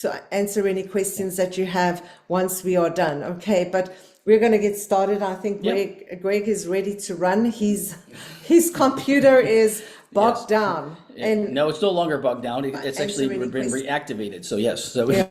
to answer any questions that you have once we are done. Okay, but we're going to get started. I think Greg is ready to run. His computer is bogged down. And no, it's no longer bogged down. It's actually been reactivated. So yes. So yeah.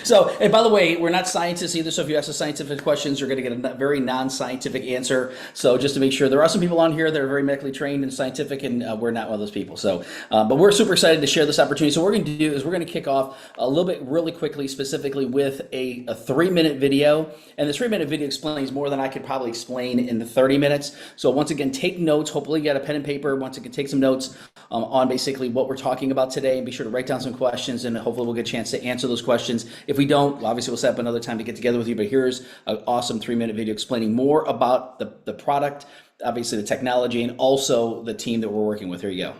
So, and by the way, we're not scientists either. So if you ask us scientific questions, you're going to get a very non-scientific answer. So just to make sure, there are some people on here that are very medically trained and scientific, and we're not one of those people. So, but we're super excited to share this opportunity. So what we're going to do is we're going to kick off a little bit really quickly, specifically with a 3-minute video. And this 3-minute video explains more than I could probably explain in the 30 minutes. So once again, take notes. Hopefully you got a pen and paper. Once again, take some notes on basically what we're talking about today, and be sure to write down some questions, and hopefully we'll get a chance to answer those questions. If we don't, obviously we'll set up another time to get together with you, but here's an awesome 3-minute video explaining more about the product, obviously the technology, and also the team that we're working with. Here you go.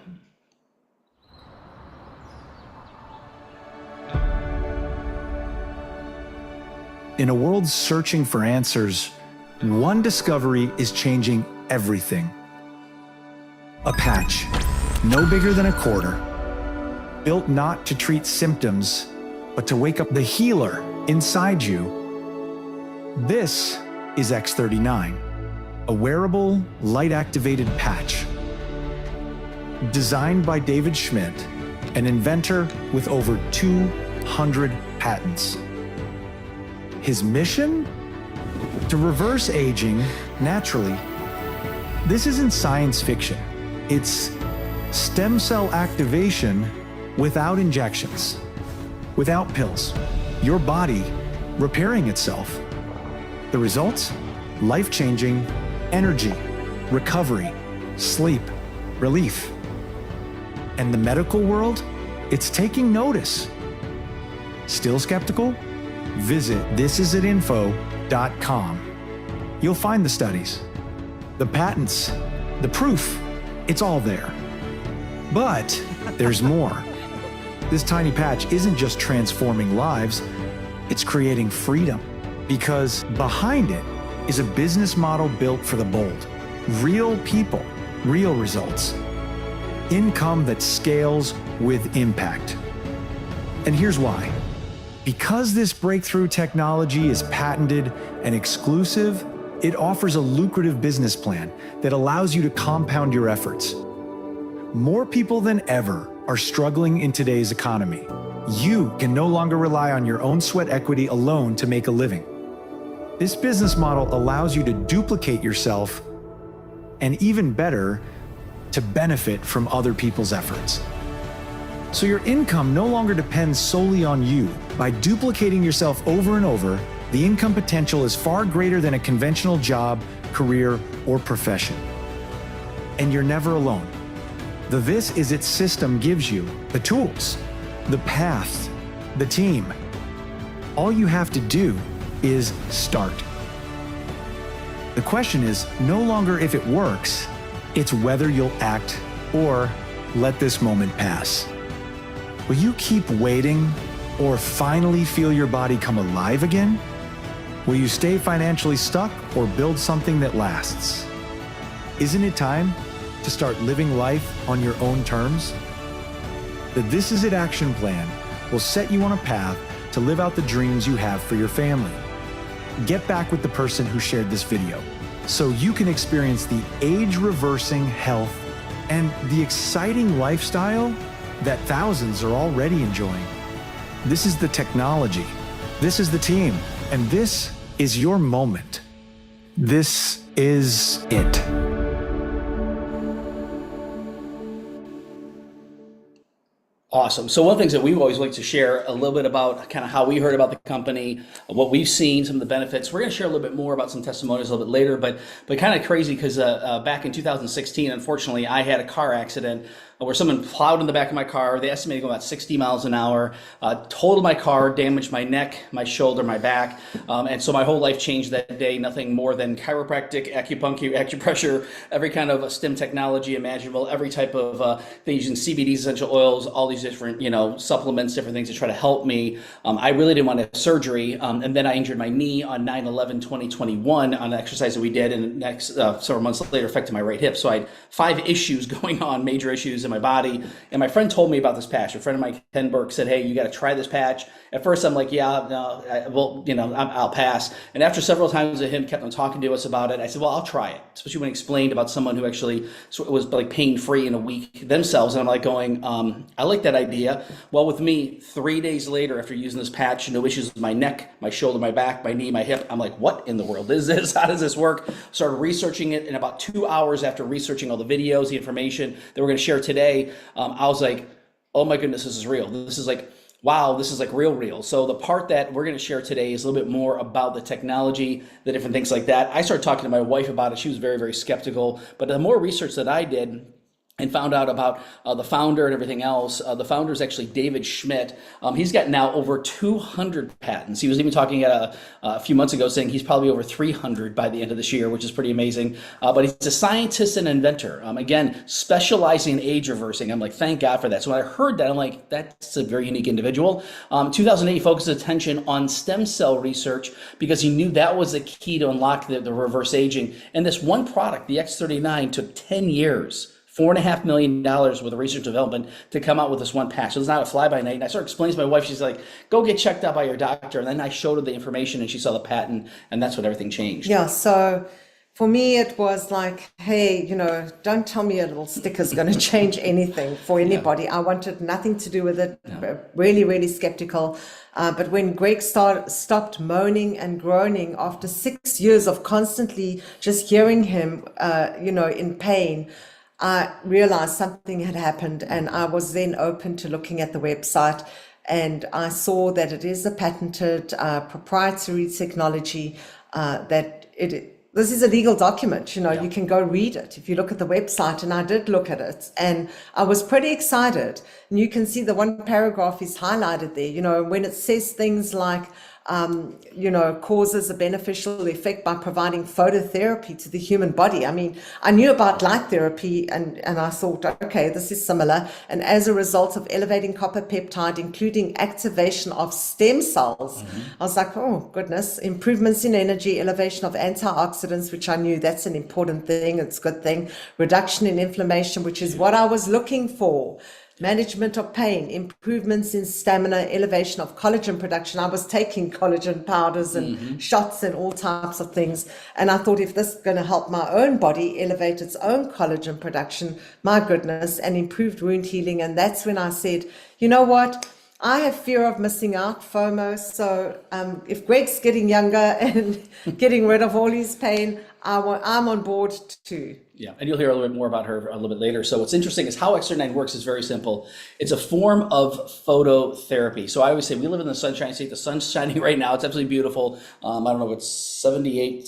In a world searching for answers, one discovery is changing everything. A patch, no bigger than a quarter, built not to treat symptoms, but to wake up the healer inside you. This is X39, a wearable, light-activated patch. Designed by David Schmidt, an inventor with over 200 patents. His mission? To reverse aging naturally. This isn't science fiction. It's stem cell activation without injections, without pills. Your body repairing itself. The results? Life-changing energy, recovery, sleep, relief. And the medical world? It's taking notice. Still skeptical? Visit thisisitinfo.com. You'll find the studies, the patents, the proof. It's all there. But there's more. This tiny patch isn't just transforming lives, it's creating freedom. Because behind it is a business model built for the bold. Real people, real results. Income that scales with impact. And here's why. Because this breakthrough technology is patented and exclusive, it offers a lucrative business plan that allows you to compound your efforts. More people than ever are struggling in today's economy. You can no longer rely on your own sweat equity alone to make a living. This business model allows you to duplicate yourself, and even better, to benefit from other people's efforts. So your income no longer depends solely on you. By duplicating yourself over and over, the income potential is far greater than a conventional job, career, or profession. And you're never alone. The This Is It system gives you the tools, the path, the team. All you have to do is start. The question is no longer if it works, it's whether you'll act or let this moment pass. Will you keep waiting or finally feel your body come alive again? Will you stay financially stuck or build something that lasts? Isn't it time to start living life on your own terms? The This Is It action plan will set you on a path to live out the dreams you have for your family. Get back with the person who shared this video so you can experience the age-reversing health and the exciting lifestyle that thousands are already enjoying. This is the technology, this is the team, and this is your moment. This is it. Awesome. So one of the things that we always like to share a little bit about kind of how we heard about the company, what we've seen, some of the benefits. We're going to share a little bit more about some testimonials a little bit later, but kind of crazy because back in 2016, unfortunately, I had a car accident where someone plowed in the back of my car. They estimated going about 60 miles an hour, totaled my car, damaged my neck, my shoulder, my back. And so my whole life changed that day. Nothing more than chiropractic, acupuncture, acupressure, every kind of stem technology imaginable, every type of thing using CBD, essential oils, all these different, supplements, different things to try to help me. I really didn't want to have surgery. And then I injured my knee on 9/11/2021 on an exercise that we did. And the next several months later affected my right hip. So I had 5 issues going on, major issues in my body. And my friend told me about this patch. A friend of mine, Ken Burke, said, hey, you got to try this patch. At first, I'm like, yeah, no, I'll pass. And after several times of him kept on talking to us about it, I said, well, I'll try it. Especially when he explained about someone who actually was like pain-free in a week themselves. And I'm like going, I like that idea. Well, with me, 3 days later, after using this patch, no issues with my neck, my shoulder, my back, my knee, my hip. I'm like, what in the world is this? How does this work? Started researching it. In about 2 hours after researching all the videos, the information that we're going to share today, I was like, oh my goodness, this is real. This is like, wow, this is like real. So the part that we're going to share today is a little bit more about the technology, the different things like that. I started talking to my wife about it. She was very, very skeptical. But the more research that I did and found out about the founder and everything else, the founder is actually David Schmidt. He's got now over 200 patents. He was even talking a few months ago saying he's probably over 300 by the end of this year, which is pretty amazing. But he's a scientist and inventor. Again, specializing in age reversing. I'm like, thank God for that. So when I heard that, I'm like, that's a very unique individual. 2008, he focused his attention on stem cell research because he knew that was the key to unlock the reverse aging. And this one product, the X39, took 10 years. $4.5 million worth of research development to come out with this one patch. So it's not a fly by night. And I started explaining to my wife, she's like, go get checked out by your doctor. And then I showed her the information and she saw the patent, and that's when everything changed. Yeah. So for me, it was like, hey, don't tell me a little sticker's going to change anything for anybody. I wanted nothing to do with it. Really, really skeptical. But when Greg stopped moaning and groaning after 6 years of constantly just hearing him, in pain, I realized something had happened, and I was then open to looking at the website, and I saw that it is a patented proprietary technology, this is a legal document, you can go read it if you look at the website. And I did look at it and I was pretty excited. And you can see the one paragraph is highlighted there, when it says things like, causes a beneficial effect by providing phototherapy to the human body. I mean, I knew about light therapy and I thought, okay, this is similar. And as a result of elevating copper peptide, including activation of stem cells, I was like, oh goodness, improvements in energy, elevation of antioxidants, which I knew that's an important thing. It's a good thing. Reduction in inflammation, which is what I was looking for. Management of pain, improvements in stamina, elevation of collagen production. I was taking collagen powders and shots and all types of things. And I thought, if this is going to help my own body elevate its own collagen production, my goodness, and improved wound healing. And that's when I said, you know what? I have fear of missing out, FOMO. So if Greg's getting younger and getting rid of all his pain, I'm on board too. Yeah, and you'll hear a little bit more about her a little bit later. So what's interesting is how X39 works is very simple. It's a form of phototherapy. So I always say we live in the Sunshine State. The sun's shining right now. It's absolutely beautiful. I don't know, it's 70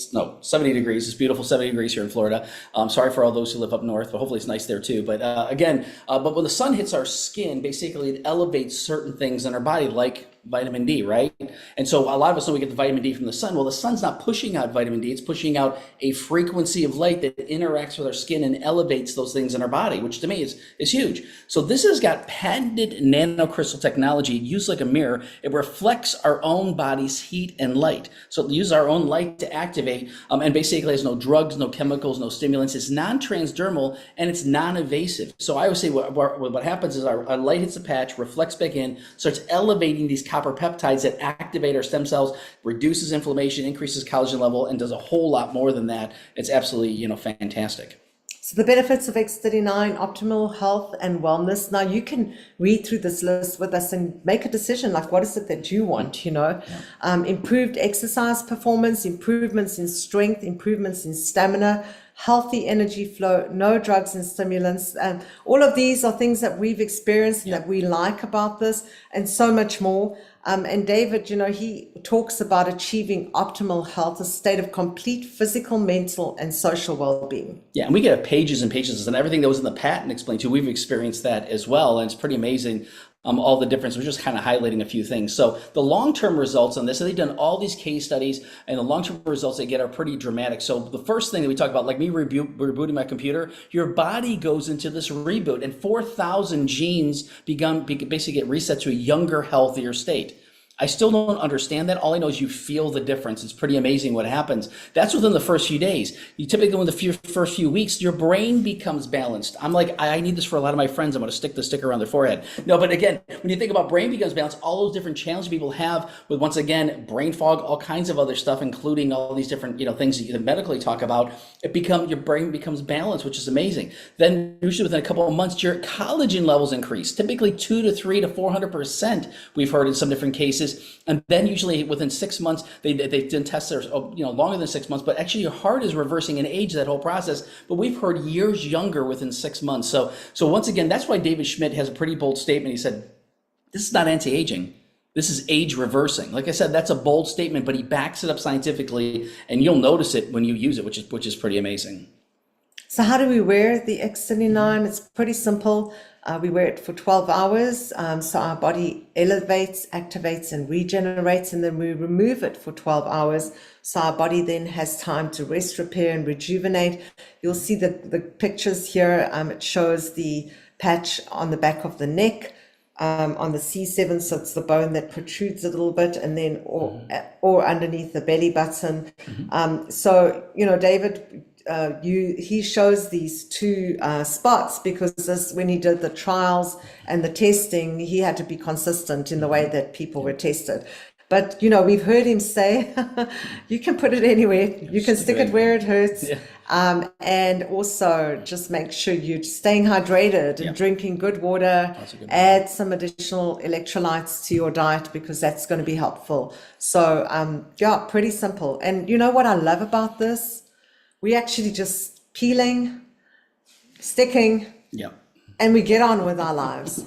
degrees. It's beautiful, 70 degrees here in Florida. Sorry for all those who live up north, but hopefully it's nice there too. But but when the sun hits our skin, basically it elevates certain things in our body, like vitamin D, right? And so a lot of us know we get the vitamin D from the sun. Well, the sun's not pushing out vitamin D. It's pushing out a frequency of light that interacts with our skin and elevates those things in our body, which to me is huge. So this has got patented nanocrystal technology used like a mirror. It reflects our own body's heat and light. So it uses our own light to activate, and basically has no drugs, no chemicals, no stimulants. It's non-transdermal and it's non-invasive. So I always say what happens is our light hits the patch, reflects back in, starts elevating these copper peptides that activate our stem cells, reduces inflammation, increases collagen level, and does a whole lot more than that. It's absolutely, fantastic. So the benefits of X39, optimal health and wellness. Now you can read through this list with us and make a decision, like what is it that you want, improved exercise performance, improvements in strength, improvements in stamina, healthy energy flow, no drugs and stimulants. All of these are things that we've experienced and that we like about this, and so much more. And David, he talks about achieving optimal health, a state of complete physical, mental, and social well-being. Yeah, and we get pages and pages, and everything that was in the patent explained too. We've experienced that as well, and it's pretty amazing. All the difference. We're just kind of highlighting a few things. So the long-term results on this, so they've done all these case studies, and the long-term results they get are pretty dramatic. So the first thing that we talk about, like me rebooting my computer, your body goes into this reboot, and 4,000 genes basically get reset to a younger, healthier state. I still don't understand that. All I know is you feel the difference. It's pretty amazing what happens. That's within the first few days. You typically, in the first few weeks, your brain becomes balanced. I'm like, I need this for a lot of my friends. I'm going to stick the sticker around their forehead. No, but again, when you think about brain becomes balanced, all those different challenges people have with, once again, brain fog, all kinds of other stuff, including all these different, things that you medically talk about, your brain becomes balanced, which is amazing. Then usually within a couple of months, your collagen levels increase, typically 2 to 3 to 400%. We've heard in some different cases. And then usually within 6 months, they didn't test theirs, longer than 6 months, but actually your heart is reversing in age, that whole process. But we've heard years younger within 6 months. So once again, that's why David Schmidt has a pretty bold statement. He said, this is not anti-aging. This is age reversing. Like I said, that's a bold statement, but he backs it up scientifically, and you'll notice it when you use it, which is pretty amazing. So how do we wear the X39? It's pretty simple. We wear it for 12 hours. So our body elevates, activates, and regenerates, and then we remove it for 12 hours. So our body then has time to rest, repair, and rejuvenate. You'll see the pictures here. It shows the patch on the back of the neck, on the C7, so it's the bone that protrudes a little bit, and then or underneath the belly button. So, David, he shows these two spots because when he did the trials and the testing, he had to be consistent in the way that people were tested. But, we've heard him say, you can put it anywhere. You can stick it where it hurts. Yeah. And also just make sure you're staying hydrated and drinking good water. Add some additional electrolytes to your diet because that's going to be helpful. So, pretty simple. And you know what I love about this? We actually just peeling, sticking, and we get on with our lives.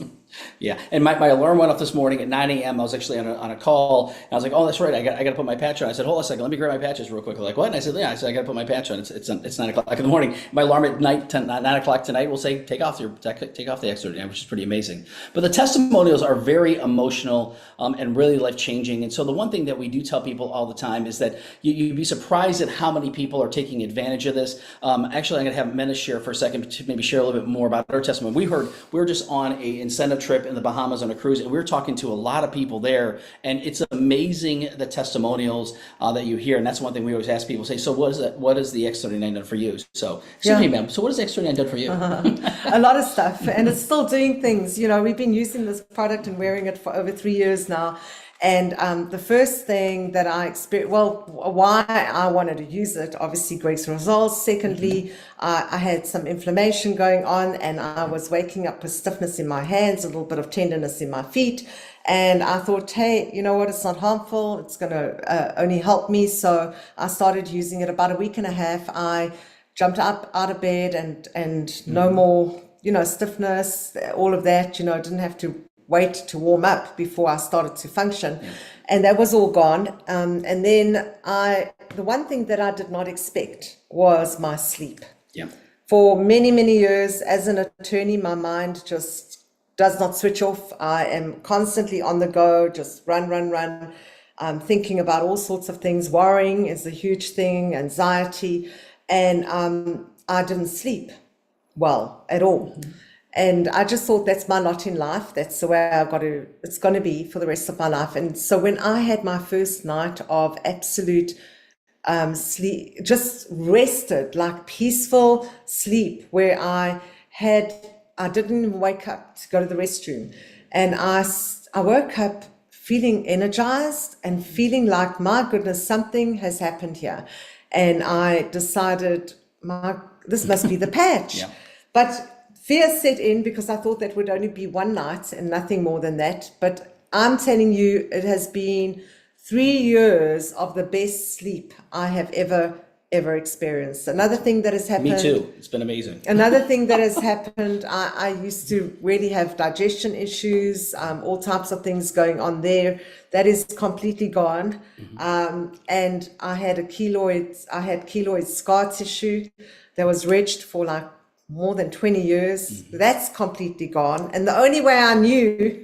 Yeah, and my alarm went off this morning at 9 a.m. I was actually on a call, and I was like, oh, that's right, I got to put my patch on. I said, hold on a second, let me grab my patches real quick. They're like, what? And I said, I got to put my patch on. It's 9 o'clock in the morning. My alarm at 9 o'clock tonight will say, take off the X39, which is pretty amazing. But the testimonials are very emotional and really life-changing. And so the one thing that we do tell people all the time is that you'd be surprised at how many people are taking advantage of this. Actually, I'm going to have Menace share for a second to maybe share a little bit more about our testimony. We were just on a incentive trip in the Bahamas on a cruise, and we were talking to a lot of people there, and it's amazing the testimonials that you hear. And that's one thing we always ask people, say, so what has the X39 done for you? So ma'am, so what has the X39 done for you? A lot of stuff, and it's still doing things. We've been using this product and wearing it for over 3 years now. And the first thing that I experienced, why I wanted to use it, obviously Greg's results. Secondly, I had some inflammation going on, and I was waking up with stiffness in my hands, a little bit of tenderness in my feet. And I thought, hey, you know what, it's not harmful. It's going to only help me. So I started using it about a week and a half. I jumped up out of bed and no more, stiffness, all of that, didn't have to wait to warm up before I started to function. And that was all gone. And then the one thing that I did not expect was my sleep. For many, many years as an attorney, my mind just does not switch off. I am constantly on the go, just run, thinking about all sorts of things. Worrying is a huge thing, anxiety. And I didn't sleep well at all. And I just thought that's my lot in life. That's the way it's going to be for the rest of my life. And so when I had my first night of absolute sleep, just rested, like peaceful sleep, where I didn't even wake up to go to the restroom. And I woke up feeling energized and feeling like, my goodness, something has happened here. And I decided, this must be the patch. But fear set in because I thought that would only be one night and nothing more than that. But I'm telling you, it has been 3 years of the best sleep I have ever experienced. Another thing that has happened. Me too. It's been amazing. Another thing that has happened, I used to really have digestion issues, all types of things going on there. That is completely gone. And I had keloid scar tissue that was ridged for like more than 20 years. That's completely gone. And the only way I knew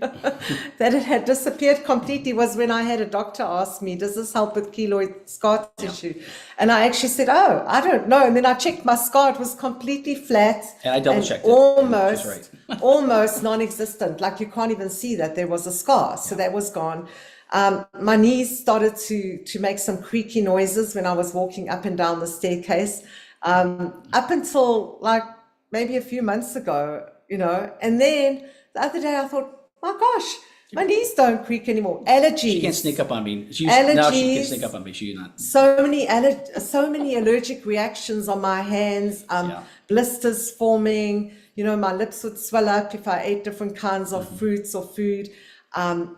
that it had disappeared completely was when I had a doctor ask me, does this help with keloid scar tissue? And I actually said, oh, I don't know. And then I checked my scar. It was completely flat. And I double-checked it. Almost, She's right. almost non-existent. Like you can't even see that there was a scar. So that was gone. My knees started to make some creaky noises when I was walking up and down the staircase. Up until like maybe a few months ago, and then the other day I thought, my gosh, my knees don't creak anymore. Allergies. She can't sneak up on me. Allergies. Now she can sneak up on me. She's not. So many allergic reactions on my hands, blisters forming, my lips would swell up if I ate different kinds of fruits or food.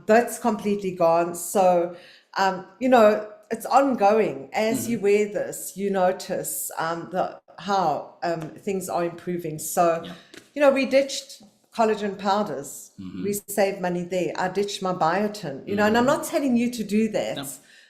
That's completely gone. So, it's ongoing. As you wear this, you notice how things are improving. So, we ditched collagen powders. We saved money there. I ditched my biotin, and I'm not telling you to do that,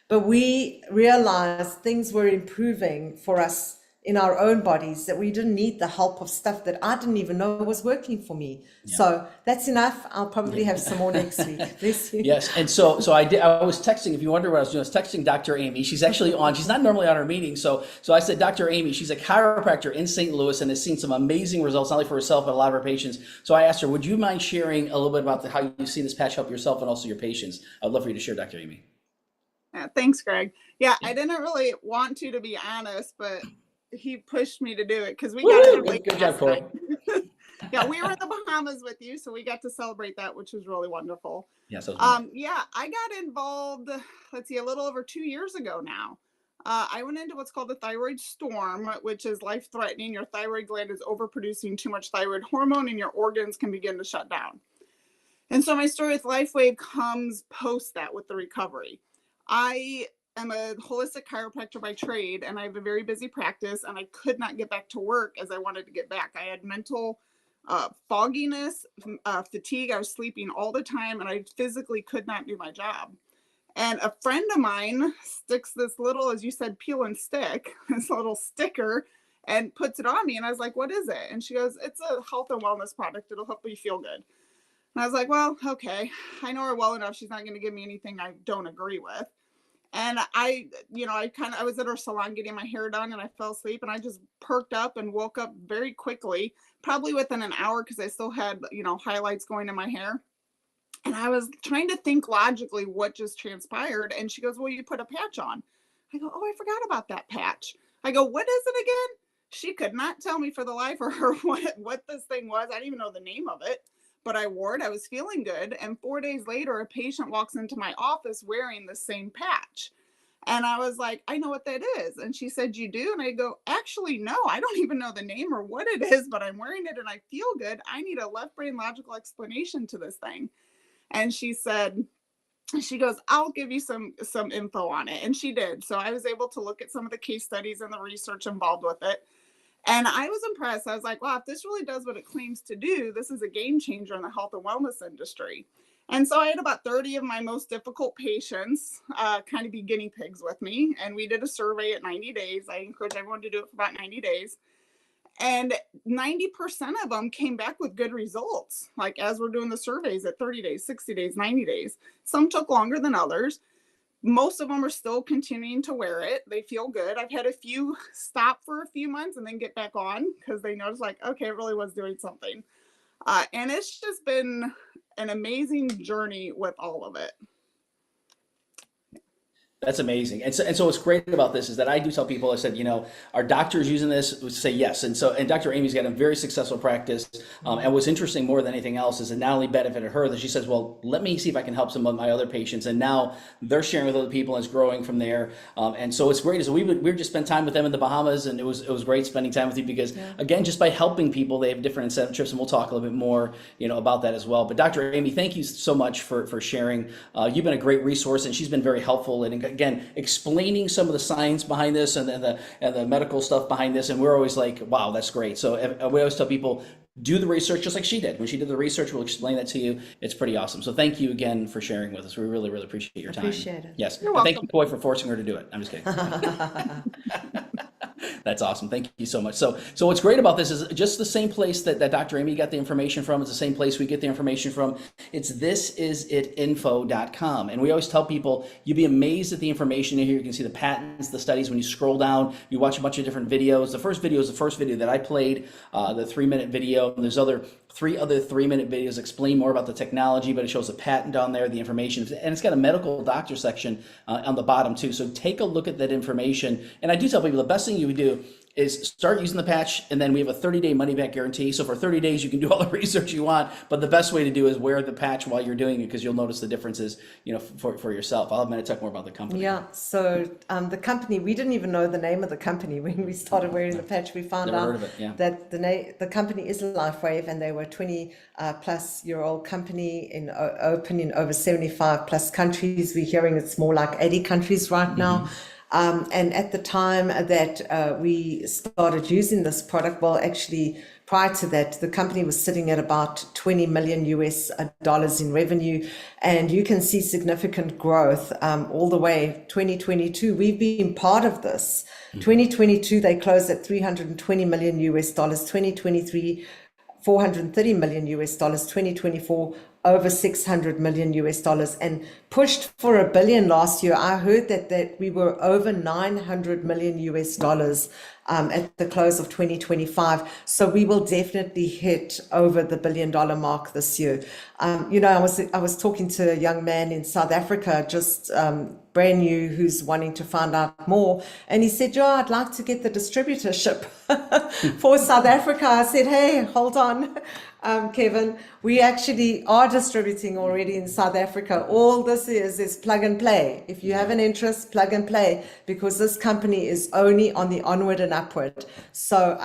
but we realized things were improving for us in our own bodies, that we didn't need the help of stuff that I didn't even know was working for me. So that's enough. I'll probably have some more next week. Bless you. Yes, and so I was texting. If you wonder what I was doing, I was texting Dr. Amy. She's actually on. She's not normally on our meeting. So I said, Dr. Amy, she's a chiropractor in St. Louis and has seen some amazing results, not only for herself but a lot of her patients. So I asked her, would you mind sharing a little bit about how you see this patch help yourself and also your patients? I'd love for you to share, Dr. Amy. Thanks, Greg. Yeah, I didn't really want to be honest, but he pushed me to do it because we got it late. Good job, Corey. Yeah, we were in the Bahamas with you, so we got to celebrate that, which was really wonderful. Yes, I got involved, a little over 2 years ago now. I went into what's called the thyroid storm, which is life-threatening. Your thyroid gland is overproducing too much thyroid hormone and your organs can begin to shut down. And so my story with LifeWave comes post that with the recovery. I'm a holistic chiropractor by trade, and I have a very busy practice, and I could not get back to work as I wanted to get back. I had mental fogginess, fatigue. I was sleeping all the time, and I physically could not do my job. And a friend of mine sticks this little, as you said, peel and stick, this little sticker, and puts it on me. And I was like, what is it? And she goes, it's a health and wellness product. It'll help you feel good. And I was like, well, okay. I know her well enough. She's not going to give me anything I don't agree with. And I was at her salon getting my hair done, and I fell asleep, and I just perked up and woke up very quickly, probably within an hour, because I still had, highlights going in my hair. And I was trying to think logically what just transpired. And she goes, well, you put a patch on. I go, oh, I forgot about that patch. I go, what is it again? She could not tell me for the life of her what this thing was. I didn't even know the name of it. But I wore it. I was feeling good. And 4 days later, a patient walks into my office wearing the same patch. And I was like, I know what that is. And she said, you do? And I go, actually, no, I don't even know the name or what it is, but I'm wearing it and I feel good. I need a left brain logical explanation to this thing. And she goes, I'll give you some info on it. And she did. So I was able to look at some of the case studies and the research involved with it. And I was impressed. I was like, wow, if this really does what it claims to do, this is a game changer in the health and wellness industry. And so I had about 30 of my most difficult patients kind of be guinea pigs with me. And we did a survey at 90 days. I encourage everyone to do it for about 90 days. And 90% of them came back with good results. Like as we're doing the surveys at 30 days, 60 days, 90 days. Some took longer than others. Most of them are still continuing to wear it. They feel good. I've had a few stop for a few months and then get back on because they notice like, okay, it really was doing something. And it's just been an amazing journey with all of it. That's amazing. And so what's great about this is that I do tell people, I said, our doctors using this would say yes. And Dr. Amy's got a very successful practice. And what's interesting more than anything else is it not only benefited her, that she says, well, let me see if I can help some of my other patients. And now they're sharing with other people and it's growing from there. And so it's great. So we just spent time with them in the Bahamas, and it was great spending time with you because again, just by helping people, they have different incentive trips, and we'll talk a little bit more, about that as well. But Dr. Amy, thank you so much for sharing. You've been a great resource, and she's been very helpful. And again, explaining some of the science behind this and the medical stuff behind this. And we're always like, wow, that's great. So we always tell people, do the research just like she did. When she did the research, we'll explain that to you. It's pretty awesome. So thank you again for sharing with us. We really, really appreciate your time. Appreciate it. Yes. You're welcome. Thank you, Coy, for forcing her to do it. I'm just kidding. That's awesome. Thank you so much. So what's great about this is just the same place that Dr. Amy got the information from. It's the same place we get the information from. It's thisisitinfo.com. And we always tell people, you'd be amazed at the information in here. You can see the patents, the studies. When you scroll down, you watch a bunch of different videos. The first video is the first video that I played, the 3-minute video. And there's three other 3-minute videos explain more about the technology, but it shows the patent on there, the information, and it's got a medical doctor section on the bottom too. So take a look at that information. And I do tell people the best thing you would do is start using the patch, and then we have a 30-day money-back guarantee. So for 30 days, you can do all the research you want, but the best way to do is wear the patch while you're doing it, because you'll notice the differences, for yourself. I'll have a minute to talk more about the company. Yeah, so the company, we didn't even know the name of the company when we started wearing the patch. We found Never out heard of it, yeah. that the company is LifeWave, and they were a 20-plus-year-old company open in over 75-plus countries. We're hearing it's more like 80 countries right now. And at the time that we started using this product, well, actually, prior to that, the company was sitting at about $20 million US in revenue, and you can see significant growth all the way. 2022, we've been part of this. 2022, they closed at $320 million US. 2023, $430 million US. 2024, over $600 million US, and pushed for $1 billion last year. I heard that we were over $900 million US at the close of 2025. So we will definitely hit over the $1 billion mark this year. I was talking to a young man in South Africa, just brand new, who's wanting to find out more. And he said, "Joe, I'd like to get the distributorship for South Africa." I said, "Hey, hold on, Kevin. We actually are distributing already in South Africa. All this is plug and play. If you have an interest, plug and play, because this company is only on the onward and upward." So,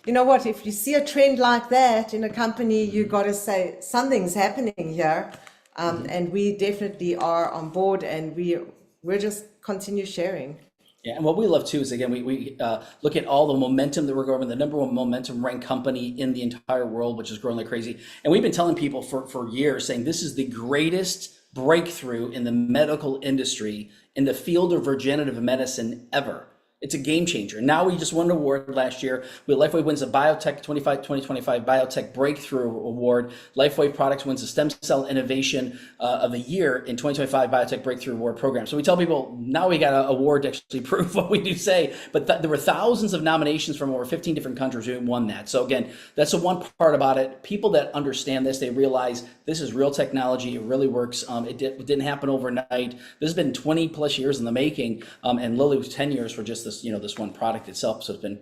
you know what? If you see a trend like that in a company, you got to say something's happening here. And we definitely are on board, and we're just continue sharing. Yeah, and what we love too is, again, we look at all the momentum that we're going, the number one momentum ranked company in the entire world, which is growing like crazy. And we've been telling people for years, saying this is the greatest breakthrough in the medical industry in the field of regenerative medicine ever. It's a game changer. Now we just won an award last year. LifeWave wins a 2025 Biotech Breakthrough Award. LifeWave Products wins the Stem Cell Innovation of the Year in 2025 Biotech Breakthrough Award program. So we tell people now we got an award to actually prove what we do say. But there were thousands of nominations from over 15 different countries who won that. So again, that's the one part about it. People that understand this, they realize this is real technology. It really works. It didn't happen overnight. This has been 20 plus years in the making, and Lily was 10 years for just this one product itself. So it's been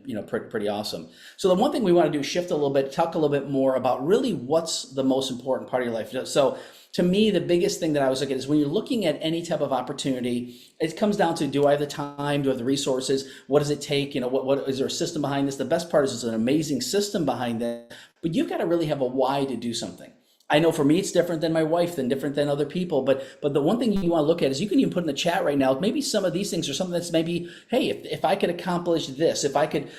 pretty awesome. So the one thing we want to do is shift a little bit, talk a little bit more about really what's the most important part of your life. So to me, the biggest thing that I was looking at is when you're looking at any type of opportunity, it comes down to, do I have the time? Do I have the resources? What does it take? What is there a system behind this? The best part is there's an amazing system behind that, but you've got to really have a why to do something. I know for me, it's different than my wife, different than other people. But the one thing you want to look at is, you can even put in the chat right now, maybe some of these things are something that's maybe, hey, if I could accomplish this, if I could,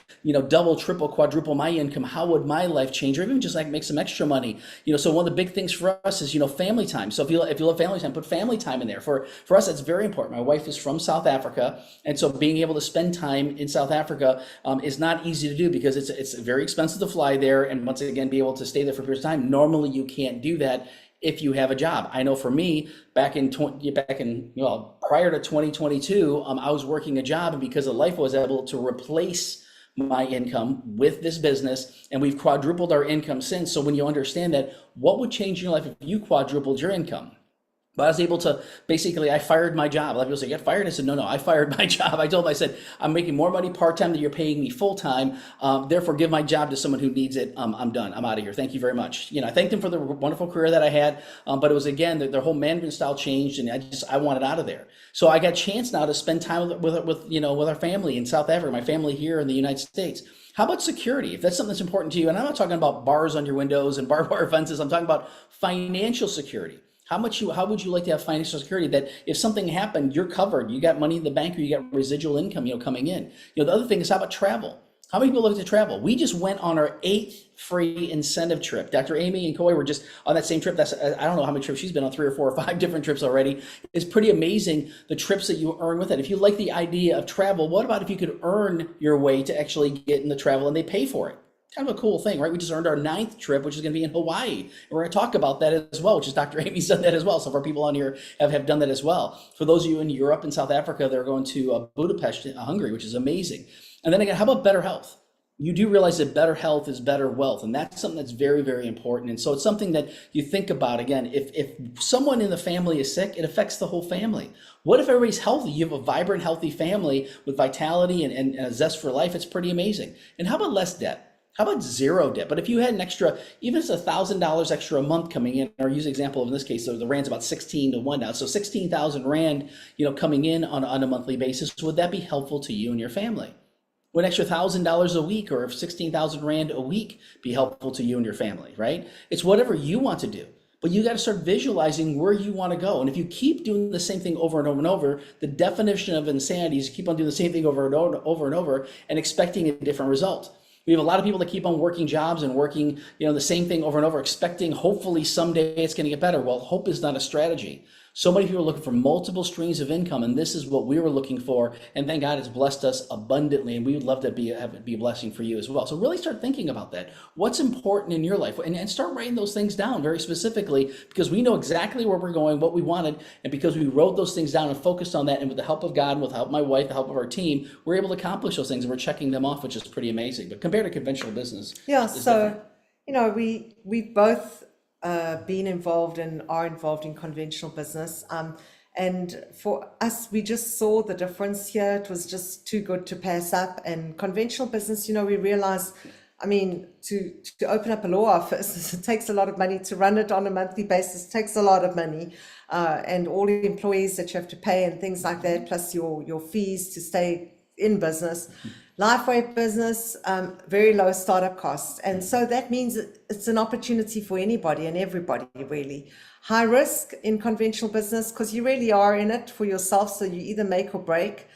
double, triple, quadruple my income, how would my life change? Or even just like make some extra money. So one of the big things for us is, family time. So if you love family time, put family time in there. For us, that's very important. My wife is from South Africa. And so being able to spend time in South Africa is not easy to do, because it's very expensive to fly there. And once again, be able to stay there for periods of time. Normally you can't do that if you have a job. I know for me, prior to 2022, I was working a job, and because of life, I was able to replace my income with this business, and we've quadrupled our income since. So when you understand that, what would change in your life if you quadrupled your income? But I was able to, I fired my job. A lot of people say, "You got fired?" I said, no, I fired my job. I told them, I said, "I'm making more money part-time than you're paying me full-time. Therefore, give my job to someone who needs it. I'm done. I'm out of here. Thank you very much." I thanked them for the wonderful career that I had. But it was, again, their whole management style changed, and I wanted out of there. So I got a chance now to spend time with our family in South Africa, my family here in the United States. How about security? If that's something that's important to you, and I'm not talking about bars on your windows and barbed wire fences, I'm talking about financial security. How would you like to have financial security that if something happened, you're covered, you got money in the bank, or you got residual income, coming in? The other thing is, how about travel? How many people look to travel? We just went on our 8th free incentive trip. Dr. Amy and Coy were just on that same trip. That's, I don't know how many trips she's been on, 3 or 4 or 5 different trips already. It's pretty amazing the trips that you earn with it. If you like the idea of travel, what about if you could earn your way to actually get in the travel and they pay for it? Kind of a cool thing, right? We just earned our 9th trip, which is going to be in Hawaii. And we're going to talk about that as well, which is Dr. Amy's done that as well. Some of our people on here have done that as well. For those of you in Europe and South Africa, they're going to Budapest, Hungary, which is amazing. And then again, how about better health? You do realize that better health is better wealth. And that's something that's very, very important. And so it's something that you think about. Again, if someone in the family is sick, it affects the whole family. What if everybody's healthy? You have a vibrant, healthy family with vitality and a zest for life. It's pretty amazing. And how about less debt? How about zero debt? But if you had an extra, even if it's $1,000 extra a month coming in, or use an example of in this case, the Rand's about 16 to 1 now. So 16,000 Rand, coming in on a monthly basis, would that be helpful to you and your family? Would an extra $1,000 a week or 16,000 Rand a week be helpful to you and your family, right? It's whatever you want to do, but you got to start visualizing where you want to go. And if you keep doing the same thing over and over and over, the definition of insanity is you keep on doing the same thing over and over and over and expecting a different result. We have a lot of people that keep on working jobs and working, the same thing over and over, expecting hopefully someday it's going to get better. Well, hope is not a strategy. So many people are looking for multiple streams of income, and this is what we were looking for. And thank God it's blessed us abundantly, and we would love to be a blessing for you as well. So really start thinking about that. What's important in your life, and start writing those things down very specifically, because we know exactly where we're going, what we wanted, and because we wrote those things down and focused on that, and with the help of God, with the help of my wife, the help of our team, we're able to accomplish those things, and we're checking them off, which is pretty amazing. But compared to conventional business, Yeah, it's so different. we've both been involved and are involved in conventional business. And for us, we just saw the difference here. It was just too good to pass up. And conventional business, we realized, to open up a law office, it takes a lot of money. To run it on a monthly basis takes a lot of money. And all the employees that you have to pay and things like that, plus your fees to stay in business. LifeWave business, very low startup costs. And so that means it's an opportunity for anybody and everybody, really. High risk in conventional business, because you really are in it for yourself. So you either make or break.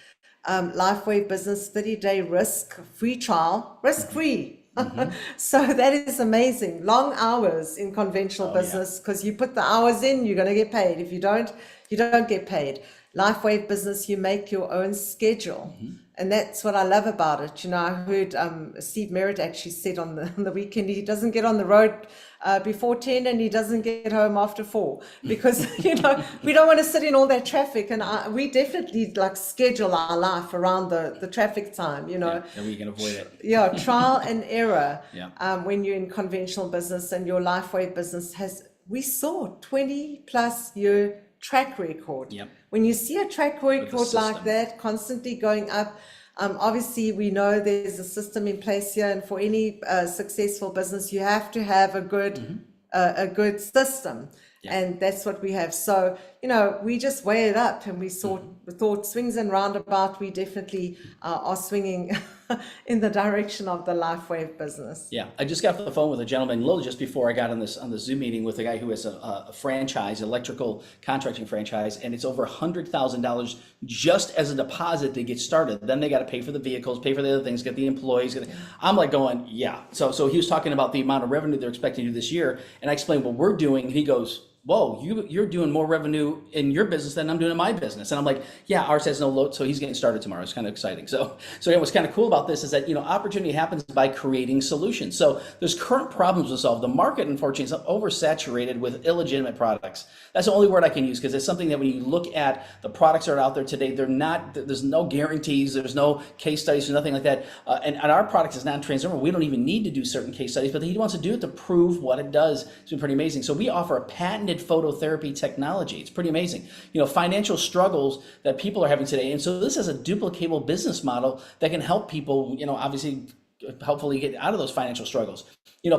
LifeWave business, 30-day risk-free trial, risk-free. So that is amazing. Long hours in conventional business, because you put the hours in, you're going to get paid. If you don't, you don't get paid. LifeWave business, you make your own schedule. And that's what I love about it. I heard Steve Merritt actually said on the weekend, he doesn't get on the road before 10 and he doesn't get home after 4 because, we don't want to sit in all that traffic. And we definitely schedule our life around the traffic time, Yeah, and we can avoid it. Yeah, trial and error. Yeah. When you're in conventional business and your LifeWave business we saw 20 plus year track record. Yep. When you see a track record like system. that constantly going up, obviously we know there's a system in place here, and for any successful business, you have to have a good system. Yeah. And that's what we have. So, we just weigh it up and we thought swings and roundabout, we definitely are swinging in the direction of the LifeWave business. Yeah, I just got off the phone with a gentleman literally just before I got on the Zoom meeting with a guy who has a franchise, electrical contracting franchise, and it's over $100,000 just as a deposit to get started. Then they got to pay for the vehicles, pay for the other things, get the employees. I'm like going, yeah. So he was talking about the amount of revenue they're expecting to do this year, and I explained what we're doing, and he goes, whoa, you're doing more revenue in your business than I'm doing in my business. And I'm like, yeah, ours has no load, so he's getting started tomorrow. It's kind of exciting. So what's kind of cool about this is that, opportunity happens by creating solutions. So there's current problems to solve. The market, unfortunately, is oversaturated with illegitimate products. That's the only word I can use, because it's something that when you look at the products that are out there today, there's no guarantees, there's no case studies, there's nothing like that. And our product is non-transferable. We don't even need to do certain case studies, but he wants to do it to prove what it does. It's been pretty amazing. So we offer a patented phototherapy technology. It's pretty amazing. Financial struggles that people are having today. And so this is a duplicatable business model that can help people, obviously, hopefully get out of those financial struggles.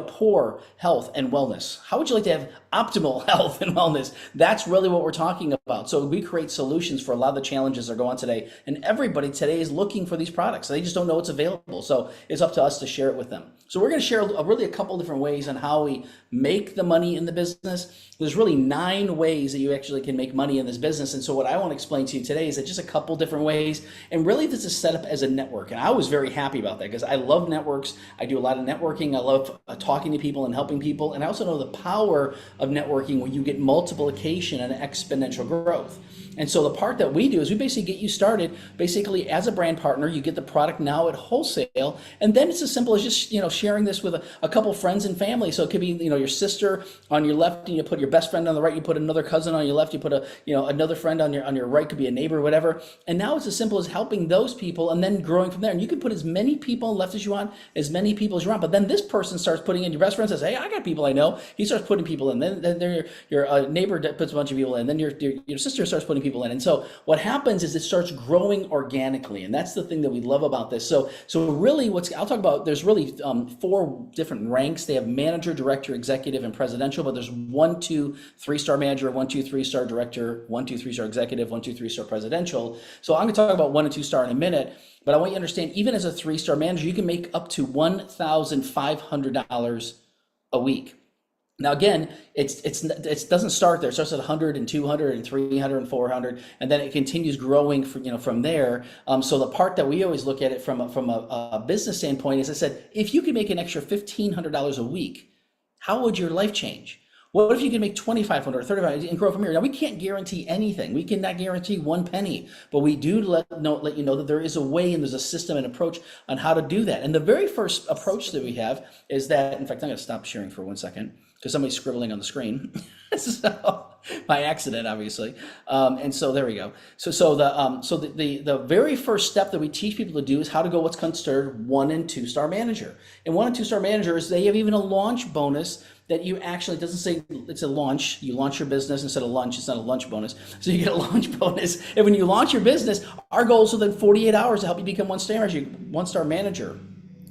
Poor health and wellness. How would you like to have optimal health and wellness. That's really what we're talking about. So we create solutions for a lot of the challenges that are going on today. And everybody today is looking for these products. They just don't know what's available. So it's up to us to share it with them. So we're going to share really a couple different ways on how we make the money in the business. There's really 9 ways that you actually can make money in this business. And so what I want to explain to you today is that just a couple different ways. And really this is set up as a network. And I was very happy about that because I love networks. I do a lot of networking. I love talking to people and helping people. And I also know the power of networking when you get multiplication and exponential growth. And so the part that we do is we basically get you started basically as a brand partner. You get the product now at wholesale, and then it's as simple as just sharing this with a couple friends and family. So it could be your sister on your left, and you put your best friend on the right. You put another cousin on your left. You put another friend on your right. Could be a neighbor, whatever. And now it's as simple as helping those people, and then growing from there. And you can put as many people on the left as you want, as many people as you want. But then this person starts putting in. Your best friend says, "Hey, I got people I know." He starts putting people in. Then your neighbor puts a bunch of people in. Then your sister starts putting people in. And so what happens is it starts growing organically. And that's the thing that we love about this. So really I'll talk about, there's really 4 different ranks. They have manager, director, executive, and presidential, but there's 1, 2, 3-star manager, 1, 2, 3-star director, 1, 2, 3-star executive, 1, 2, 3-star presidential. So I'm going to talk about 1 and 2-star in a minute, but I want you to understand, even as a 3-star manager, you can make up to $1,500 a week. Now again, it doesn't start there. It starts at 100 and 200 and 300 and 400, and then it continues growing from there. So the part that we always look at it from a business standpoint is, I said, if you could make an extra $1,500 a week, how would your life change? What if you can make $2,500 or $3,500 and grow from here? Now we can't guarantee anything. We cannot guarantee 1 penny, but we do let you know that there is a way and there's a system and approach on how to do that. And the very first approach that we have is that, in fact, I'm going to stop sharing for 1 second because somebody's scribbling on the screen. So by accident, obviously. And so there we go. So the very first step that we teach people to do is how to go what's considered 1 and 2-star manager. And 1 and 2-star managers, they have even a launch bonus that you actually, it doesn't say it's a launch. You launch your business instead of lunch. It's not a lunch bonus. So you get a launch bonus. And when you launch your business, our goal is within 48 hours to help you become 1-star manager.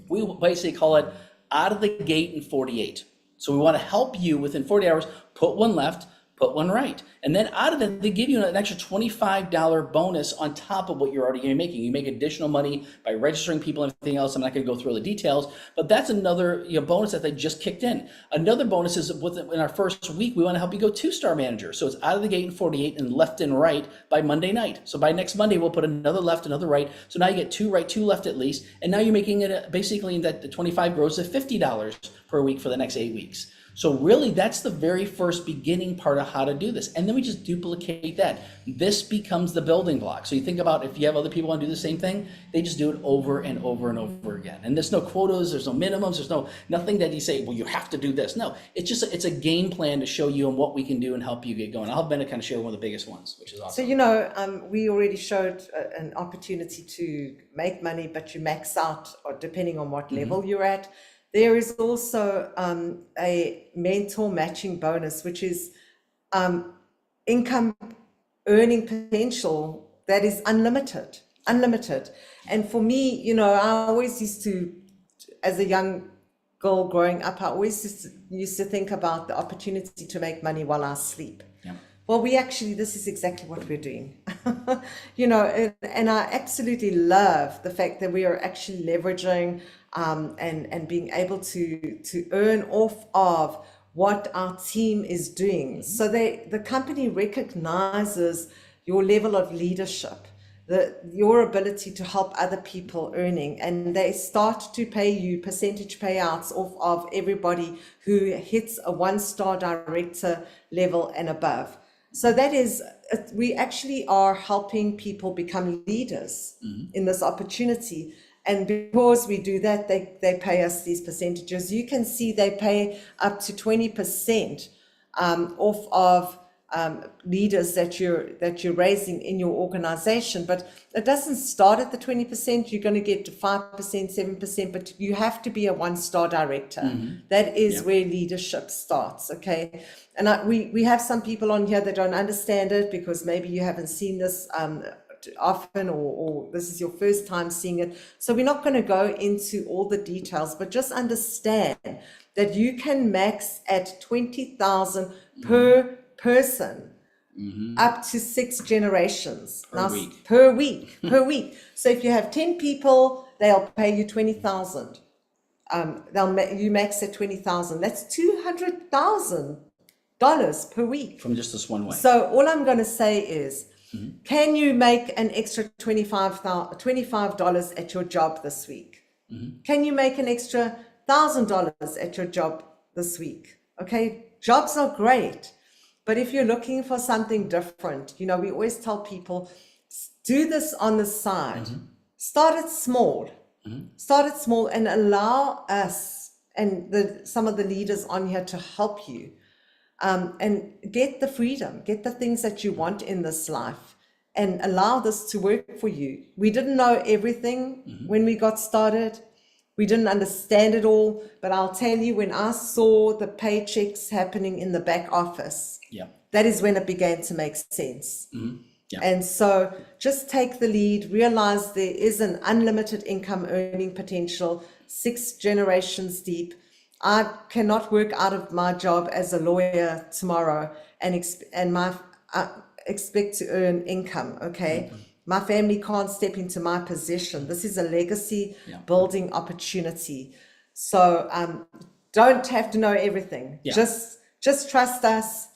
We basically call it out of the gate in 48. So we want to help you within 40 hours, put 1 left, put 1 right. And then out of that, they give you an extra $25 bonus on top of what you're already making. You make additional money by registering people and everything else. I'm not going to go through all the details, but that's another bonus that they just kicked in. Another bonus is in our first week, we want to help you go 2-star manager. So it's out of the gate in 48 and left and right by Monday night. So by next Monday, we'll put another left, another right. So now you get 2 right, 2 left at least. And now you're making it basically that the 25 grows to $50 per week for the next 8 weeks. So really, that's the very first beginning part of how to do this. And then we just duplicate that. This becomes the building block. So you think about if you have other people want to do the same thing, they just do it over and over and over again. And there's no quotas, there's no minimums, there's nothing that you say, well, you have to do this. No, it's a game plan to show you and what we can do and help you get going. I'll have Bennett kind of share one of the biggest ones, which is awesome. So, we already showed an opportunity to make money, but you max out, or depending on what level you're at. There is also a mentor matching bonus, which is income earning potential that is unlimited. And for me, I always used to, as a young girl growing up, I always used to think about the opportunity to make money while I sleep. Yeah. Well, this is exactly what we're doing. And I absolutely love the fact that we are actually leveraging and being able to earn off of what our team is doing. So the company recognizes your level of leadership, your ability to help other people earning, and they start to pay you percentage payouts off of everybody who hits a 1-star director level and above. So that is, we actually are helping people become leaders in this opportunity. And because we do that, they pay us these percentages. You can see they pay up to 20% off of leaders that you're raising in your organization. But it doesn't start at the 20%. You're going to get to 5%, 7%, but you have to be a 1-star director. That is where leadership starts, okay? And we have some people on here that don't understand it because maybe you haven't seen this often, or this is your first time seeing it. So we're not going to go into all the details, but just understand that you can max at 20,000 per person, up to 6 generations Per week. per week, per week. So if you have 10 people, they'll pay you 20,000. You max at 20,000. That's $200,000 per week. From just this one way. So all I'm going to say is, can you make an extra $25 at your job this week? Can you make an extra $1,000 at your job this week? Okay, jobs are great, but if you're looking for something different, we always tell people, do this on the side. Start it small. Start it small and allow us and some of the leaders on here to help you. And get the freedom, get the things that you want in this life, and allow this to work for you. We didn't know everything when we got started. We didn't understand it all, but I'll tell you, when I saw the paychecks happening in the back office, that is when it began to make sense. And so just take the lead, realize there is an unlimited income earning potential, 6 generations deep. I cannot work out of my job as a lawyer tomorrow and expect to earn income, okay? My family can't step into my position. This is a legacy building opportunity. So don't have to know everything. Just trust us,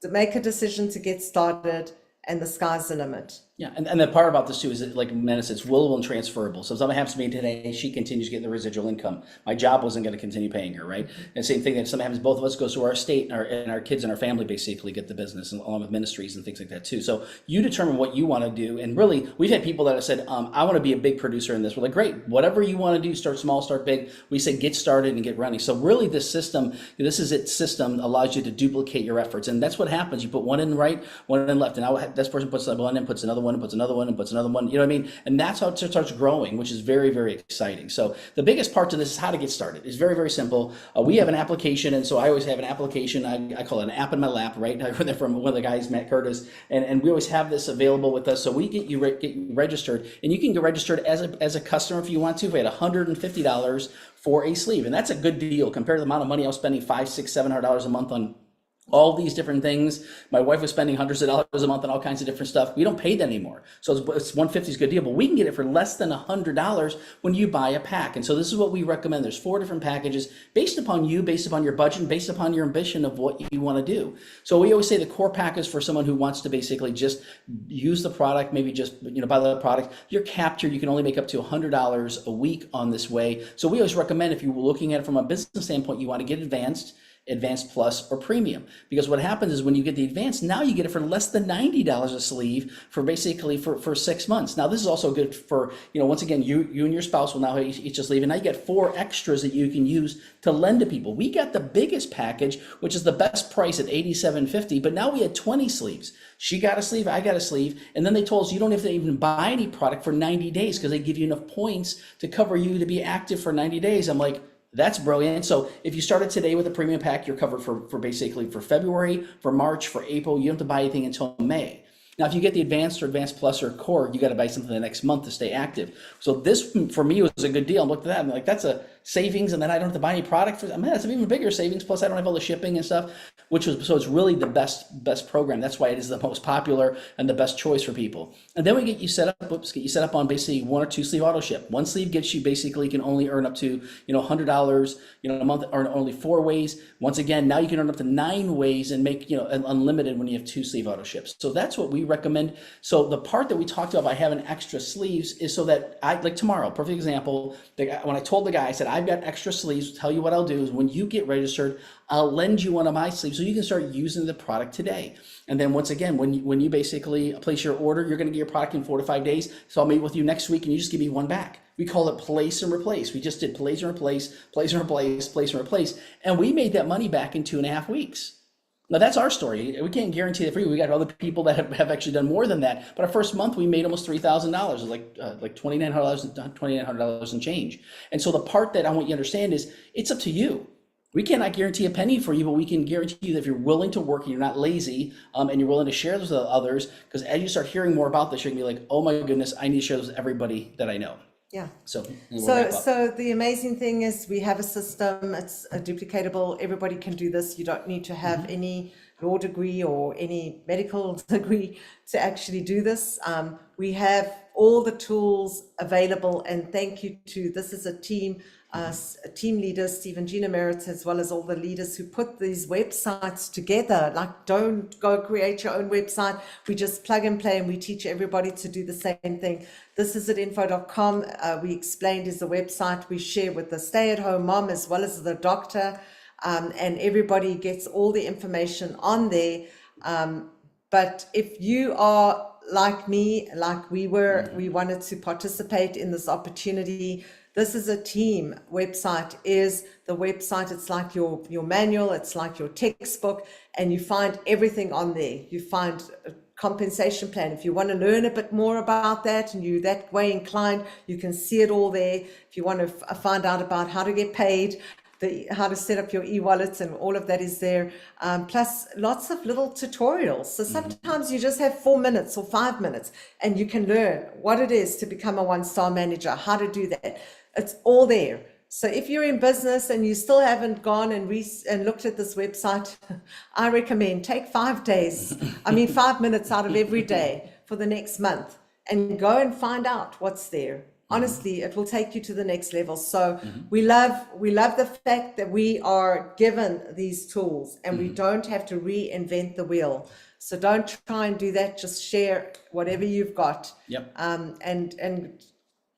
to make a decision to get started, and the sky's the limit. Yeah, and the part about this too is that, like Amanda said, it's willable and transferable. So if something happens to me today, she continues getting the residual income. My job wasn't going to continue paying her, right? And same thing, that if something happens, both of us goes to our estate, and our kids and our family basically get the business, and along with ministries and things like that too. So you determine what you want to do. And really, we've had people that have said, I want to be a big producer in this. We're like, great, whatever you want to do, start small, start big. We say get started and get running. So really this system allows you to duplicate your efforts. And that's what happens. You put one in right, one in left. And now this person puts one in, puts another one, and puts another one, and puts another one, you know what I mean? And that's how it starts growing, which is very, very exciting. So the biggest part to this is how to get started. It's very, very simple. We have an application, and so I always have an application. I call it an app in my lap, right? I heard that from one of the guys, Matt Curtis, and we always have this available with us. So we get you registered, and you can get registered as a customer if you want to. We had $150 for a sleeve, and that's a good deal compared to the amount of money I was spending, $500, $600, $700 a month on all these different things. My wife was spending hundreds of dollars a month on all kinds of different stuff. We don't pay that anymore. So it's $150 is a good deal, but we can get it for less than $100 when you buy a pack. And so this is what we recommend. There's 4 different packages based upon you, based upon your budget, and based upon your ambition of what you want to do. So we always say the core pack is for someone who wants to basically just use the product, maybe just buy the product. Your capture, you can only make up to $100 a week on this way. So we always recommend, if you're looking at it from a business standpoint, you want to get advanced Plus, or Premium. Because what happens is when you get the Advanced, now you get it for less than $90 a sleeve for basically for 6 months. Now this is also good for, once again, you and your spouse will now each a sleeve, and now you get 4 extras that you can use to lend to people. We got the biggest package, which is the best price at $87.50, but now we had 20 sleeves. She got a sleeve, I got a sleeve, and then they told us you don't have to even buy any product for 90 days because they give you enough points to cover you to be active for 90 days. I'm like, that's brilliant. So if you started today with a premium pack, you're covered for basically for February, for March, for April. You don't have to buy anything until May. Now, if you get the Advanced or Advanced Plus or Core, you got to buy something the next month to stay active. So this, for me, was a good deal. I looked at that and I'm like, that's a savings, and then I don't have to buy any product for that. Man, that's an even bigger savings. Plus, I don't have all the shipping and stuff, so it's really the best program. That's why it is the most popular and the best choice for people. And then we get you set up on basically 1 or 2 sleeve auto ship. 1 sleeve gets you basically, you can only earn up to $100 a month, or only 4 ways. Once again, now you can earn up to 9 ways and make unlimited when you have 2 sleeve auto ships. So that's what we recommend. So the part that we talked about by having extra sleeves is so that like tomorrow, perfect example. When I told the guy, I said, I've got extra sleeves. Tell you what I'll do is when you get registered, I'll lend you one of my sleeves so you can start using the product today. And then once again, when you basically place your order, you're going to get your product in 4 to 5 days. So I'll meet with you next week and you just give me one back. We call it place and replace. We just did place and replace, place and replace, place and replace. And we made that money back in 2.5 weeks. Now that's our story. We can't guarantee that for you. We got other people that have actually done more than that. But our first month we made almost $3,000, like $2,900 and change. And so the part that I want you to understand is it's up to you. We cannot guarantee a penny for you, but we can guarantee you that if you're willing to work and you're not lazy, and you're willing to share this with others, because as you start hearing more about this, you're gonna be like, oh my goodness, I need to share this with everybody that I know. Yeah. So, we'll wrap up. So the amazing thing is we have a system, it's duplicatable, everybody can do this. You don't need to have any law degree or any medical degree to actually do this. We have all the tools available, and thank you to, this is a team leader, Steve and Gina Merritt, as well as all the leaders who put these websites together. Like, don't go create your own website. We just plug and play, and we teach everybody to do the same thing. This is at info.com. We explained is the website we share with the stay-at-home mom as well as the doctor, and everybody gets all the information on there. But if you are like me, like we were, we wanted to participate in this opportunity. This is a team website, is the website. It's like your manual, it's like your textbook, and you find everything on there. You find a compensation plan. If you want to learn a bit more about that and you're that way inclined, you can see it all there. If you want to find out about how to get paid, how to set up your e-wallets, and all of that is there, plus lots of little tutorials. So sometimes you just have 4 minutes or 5 minutes and you can learn what it is to become a one-star manager, how to do that. It's all there. So if you're in business and you still haven't gone and looked at this website, I recommend take 5 days, 5 minutes out of every day for the next month and go and find out what's there. Honestly, it will take you to the next level. So we love the fact that we are given these tools and we don't have to reinvent the wheel. So don't try and do that. Just share whatever you've got. Yep. And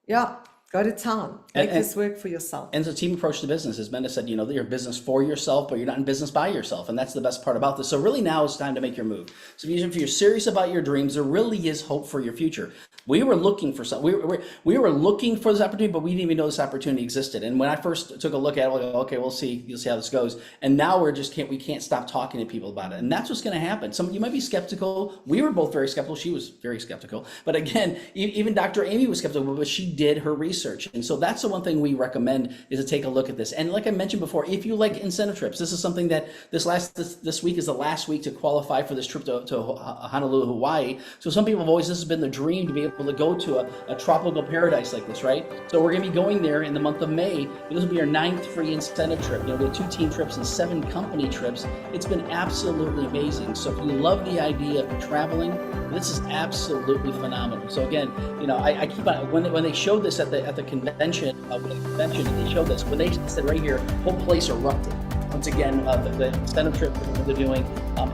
yeah, go to town. Make this work for yourself. And it's a team approach to business. As Menda said, you're in business for yourself, but you're not in business by yourself. And that's the best part about this. So really now is time to make your move. So if you're serious about your dreams, there really is hope for your future. We were looking for something. We were looking for this opportunity, but we didn't even know this opportunity existed. And when I first took a look at it, we go, okay, we'll see. You'll see how this goes. And now we can't stop talking to people about it. And that's what's going to happen. Some of you might be skeptical. We were both very skeptical. She was very skeptical. But again, even Dr. Amy was skeptical, but she did her research. And so that's the one thing we recommend, is to take a look at this. And like I mentioned before, if you like incentive trips, this is something that this week is the last week to qualify for this trip to Honolulu, Hawaii. So some people this has been the dream to be able to go to a tropical paradise like this, right? So we're going to be going there in the month of May. This will be our 9th free incentive trip. We have 2 team trips and 7 company trips. It's been absolutely amazing. So if you love the idea of traveling, this is absolutely phenomenal. So again, I keep on, when they showed this at the convention, they showed this, when they said right here, whole place erupted. Once again, the incentive trip that they're doing,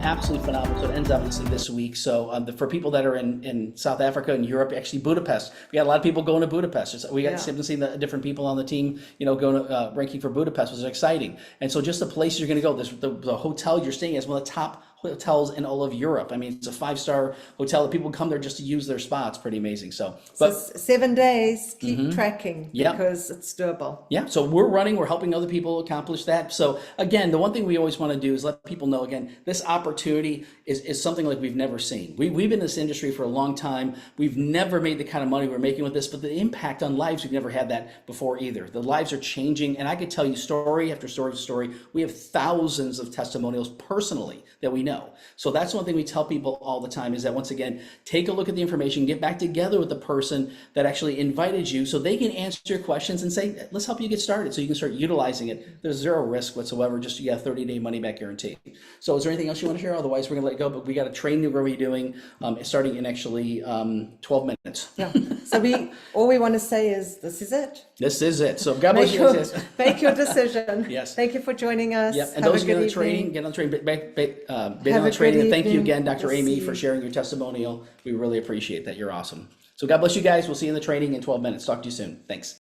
absolutely phenomenal. So it ends obviously this week. So for people that are in South Africa and Europe, actually Budapest, we got a lot of people going to Budapest. We got to see the different people on the team, going to ranking for Budapest, was exciting. And so just the places you're going to go, the hotel you're staying at is one of the top hotels in all of Europe. It's a 5-star hotel that people come there just to use their spa. It's pretty amazing. So 7 days, keep tracking, because it's doable. Yeah. So we're helping other people accomplish that. So again, the one thing we always want to do is let people know, again, this opportunity is something like we've never seen. We've been in this industry for a long time. We've never made the kind of money we're making with this, but the impact on lives, we've never had that before either. The lives are changing. And I could tell you story after story after story. We have thousands of testimonials personally that we know. So that's one thing we tell people all the time, is that, once again, take a look at the information, get back together with the person that actually invited you so they can answer your questions and say, let's help you get started so you can start utilizing it. There's zero risk whatsoever, just you have 30-day money back guarantee. So is there anything else you want to share? Otherwise, we're going to let you go, but we got a training we're going to be doing starting in actually 12 minutes. Yeah. So all we want to say is, this is it. This is it. So God bless you. Make your decision. Yes. Thank you for joining us. Yep. And those get on the training, get on the training. And thank you again, Dr. Amy, for sharing your testimonial. We really appreciate that. You're awesome. So God bless you guys. We'll see you in the training in 12 minutes. Talk to you soon. Thanks.